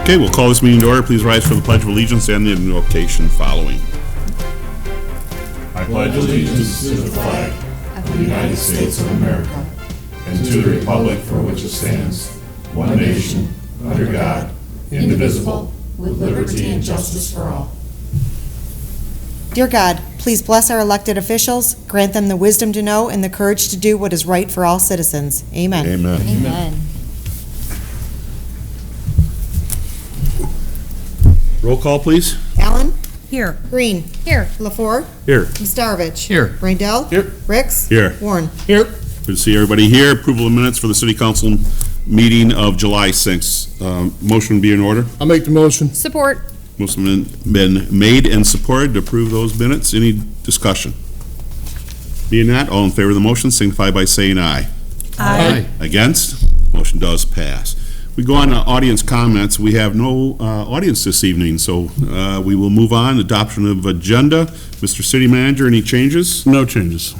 Okay, we'll call this meeting to order. Please rise for the Pledge of Allegiance and the invocation following. I pledge allegiance to the flag of the United States of America and to the republic for which it stands, one nation, under God, indivisible, with liberty and justice for all. Dear God, please bless our elected officials, grant them the wisdom to know and the courage to do what is right for all citizens. Amen. Amen. Amen. Roll call, please. Allen? Here. Green? Here. LaFour? Here. Mstarovich? Here. Randall? Here. Ricks? Here. Warren? Here. Good to see everybody here. Approval of minutes for the City Council meeting of July 6th. Motion would be in order. I'll make the motion. Support. Motion been made and supported to approve those minutes. Any discussion? Being that, all in favor of the motion signify by saying aye. Aye. Against? Motion does pass. We go on to audience comments. We have no audience this evening, so we will move on. Adoption of agenda. Mr. City Manager, any changes? No changes.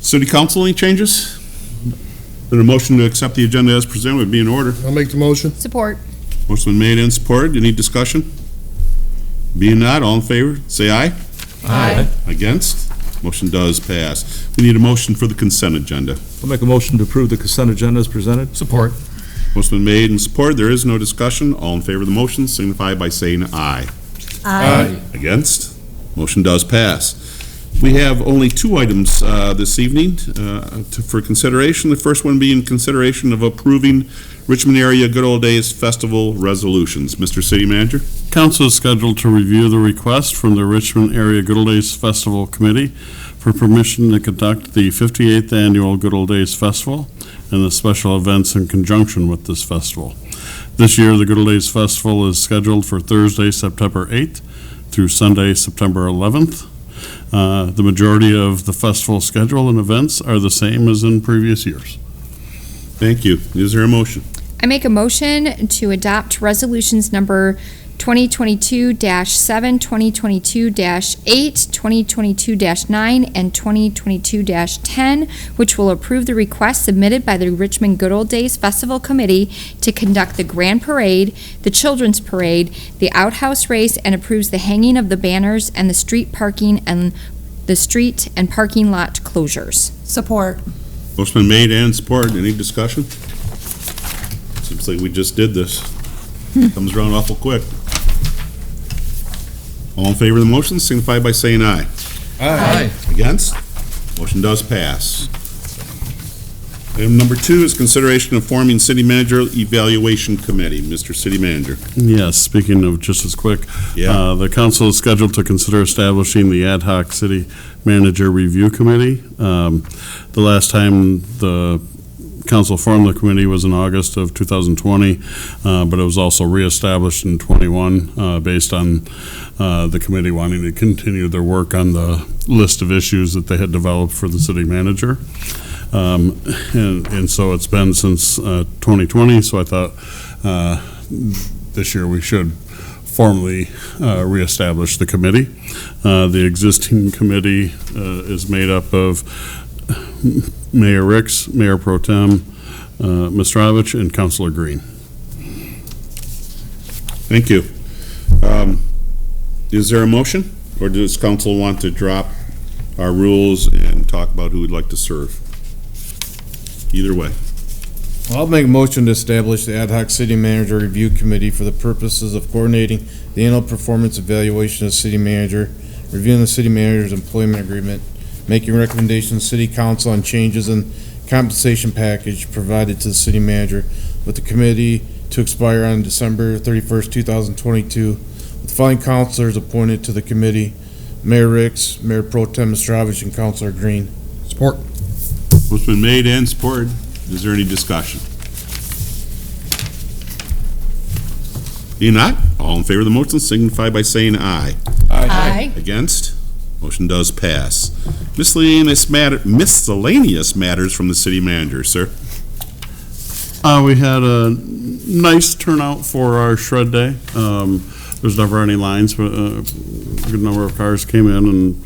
City Council, any changes? Then a motion to accept the agenda as presented would be in order. I'll make the motion. Support. Motion been made and supported. Any discussion? Being not, all in favor, say aye. Aye. Against? Motion does pass. We need a motion for the consent agenda. I'll make a motion to approve the consent agenda as presented. Support. Motion been made and supported. There is no discussion. All in favor of the motion signify by saying aye. Aye. Against? Motion does pass. We have only two items this evening for consideration. The first one being consideration of approving Richmond Area Good Old Days Festival resolutions. Mr. City Manager? Council is scheduled to review the request from the Richmond Area Good Old Days Festival Committee for permission to conduct the 58th Annual Good Old Days Festival and the special events in conjunction with this festival. This year, the Good Old Days Festival is scheduled for Thursday, September 8th through Sunday, September 11th. The majority of the festival schedule and events are the same as in previous years. Thank you. Is there a motion? I make a motion to adopt resolutions number 2022-7, 2022-8, 2022-9, and 2022-10, which will approve the request submitted by the Richmond Good Old Days Festival Committee to conduct the Grand Parade, the Children's Parade, the Outhouse Race, and approves the hanging of the banners and the street parking and parking lot closures. Support. Motion been made and supported. Any discussion? Seems like we just did this. Comes around awful quick. All in favor of the motion signify by saying aye. Aye. Against? Motion does pass. Item number 2 is consideration of forming City Manager Evaluation Committee. Mr. City Manager. Yes, speaking of just as quick, Yeah. the council is scheduled to consider establishing the Ad Hoc City Manager Review Committee. The last time the council formed the committee was in August of 2020, but it was also reestablished in 21 based on the committee wanting to continue their work on the list of issues that they had developed for the city manager. And so it's been since 2020, so I thought this year we should formally reestablish the committee. The existing committee is made up of Mayor Ricks, Mayor Pro Tem Mstarovich, and Councilor Green. Thank you. Is there a motion, or does council want to drop our rules and talk about who would like to serve? Either way. Well, I'll make a motion to establish the Ad Hoc City Manager Review Committee for the purposes of coordinating the annual performance evaluation of the city manager, reviewing the city manager's employment agreement, making recommendations to City Council on changes in compensation package provided to the city manager, with the committee to expire on December 31st, 2022, with the following councilors appointed to the committee: Mayor Ricks, Mayor Pro Tem Mstarovich, and Councilor Green. Support. Motion been made and supported. Is there any discussion? Being not, all in favor of the motion signify by saying aye. Aye. Against? Motion does pass. Miscellaneous matters from the city manager, sir. We had a nice turnout for our shred day. There's never any lines, but a good number of cars came in, and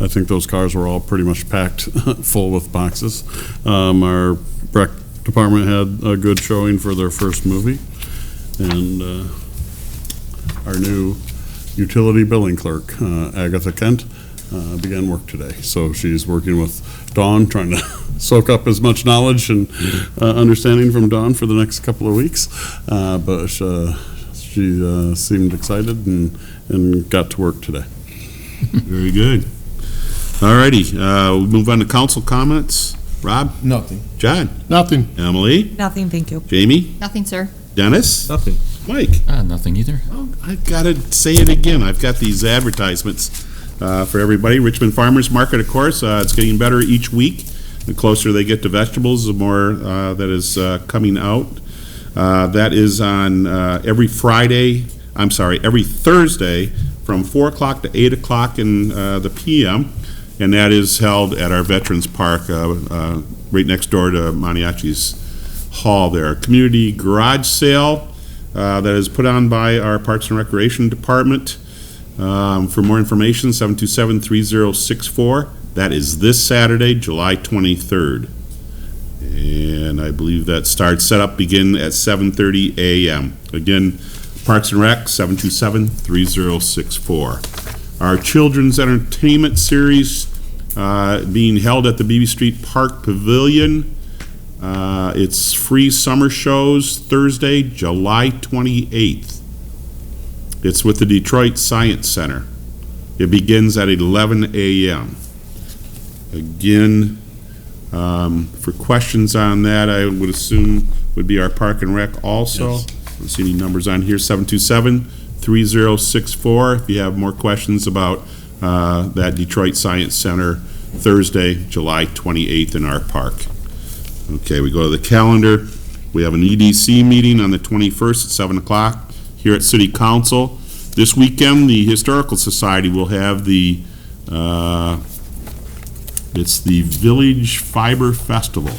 I think those cars were all pretty much packed full with boxes. Our rec department had a good showing for their first movie, and our new utility billing clerk, Agatha Kent, began work today. So she's working with Dawn, trying to soak up as much knowledge and understanding from Dawn for the next couple of weeks. But she seemed excited and got to work today. Very good. All righty, we move on to council comments. Rob? Nothing. John? Nothing. Emily? Nothing, thank you. Jamie? Nothing, sir. Dennis? Nothing. Mike? Nothing either. Well, I've got to say it again. I've got these advertisements for everybody. Richmond Farmers Market, of course, it's getting better each week. The closer they get to vegetables, the more that is coming out. That is on every Thursday from 4 o'clock to 8 o'clock in the p.m., and that is held at our Veterans Park right next door to Maniachi's Hall there. Community garage sale that is put on by our Parks and Recreation Department. For more information, 727-3064. That is this Saturday, July 23rd. And I believe that setup begin at 7:30 a.m. Again, Parks and Rec, 727-3064. Our Children's Entertainment Series being held at the Beebe Street Park Pavilion. It's free summer shows Thursday, July 28th. It's with the Detroit Science Center. It begins at 11 a.m. Again, for questions on that, I would assume would be our Park and Rec also. Yes. I don't see any numbers on here, 727-3064. If you have more questions about that Detroit Science Center, Thursday, July 28th in our park. Okay, we go to the calendar. We have an EDC meeting on the 21st at 7 o'clock here at City Council. This weekend, the Historical Society will have it's the Village Fiber Festival.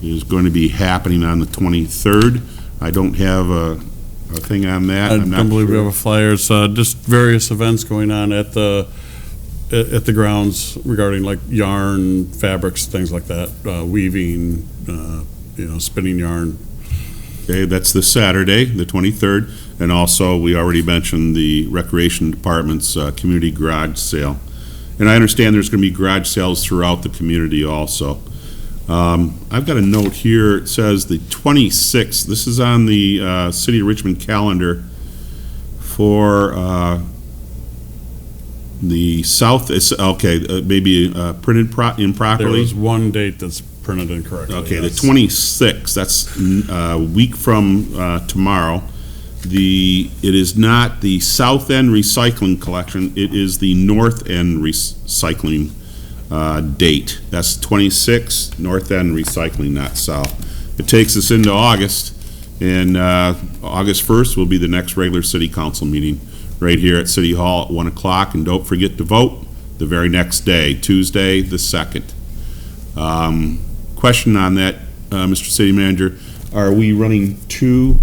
It is going to be happening on the 23rd. I don't have a thing on that. I I'm not don't believe we sure. have a flyer. It's just various events going on at the grounds regarding like yarn, fabrics, things like that, weaving, spinning yarn. Okay, that's this Saturday, the 23rd. And also, we already mentioned the Recreation Department's community garage sale. And I understand there's going to be garage sales throughout the community also. I've got a note here. It says the 26th. This is on the City of Richmond calendar for the South. Maybe printed improperly. There was one date that's printed incorrectly. Okay, yes. the 26th, that's a week from tomorrow. It is not the South End Recycling Collection, it is the North End Recycling date. That's 26, North End Recycling, not South. It takes us into August, and August 1st will be the next regular City Council meeting right here at City Hall at 1 o'clock, and don't forget to vote the very next day, Tuesday the 2nd. Question on that, Mr. City Manager, are we running two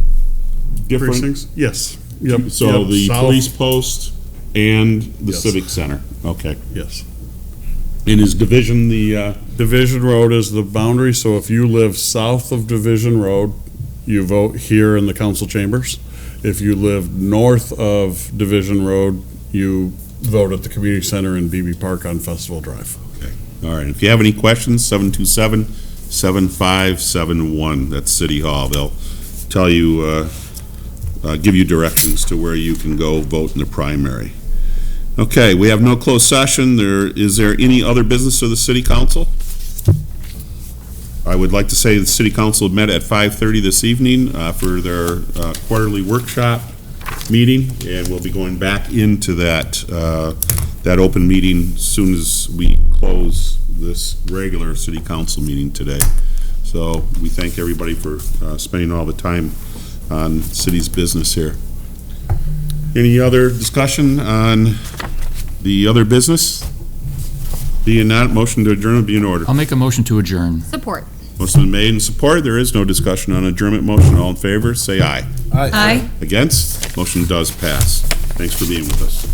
different? Precincts? Yes. Yep. So Yep. the South- police post and the Yes. Civic Center, okay. Yes. And is Division the, Division Road is the boundary, so if you live south of Division Road, you vote here in the council chambers. If you live north of Division Road, you vote at the community center in Beebe Park on Festival Drive. all right, if you have any questions, 727-7571, that's City Hall. They'll tell you, give you directions to where you can go vote in the primary. Okay, we have no closed session. Is there any other business of the City Council? I would like to say the City Council met at 5:30 this evening for their quarterly workshop meeting, and we'll be going back into that open meeting as soon as we close this regular City Council meeting today. So we thank everybody for spending all the time on city's business here. Any other discussion on the other business? Being not, motion to adjourn would be in order. I'll make a motion to adjourn. Support. Motion been made and supported. There is no discussion on adjournment motion. All in favor, say aye. Aye. Against? Motion does pass. Thanks for being with us.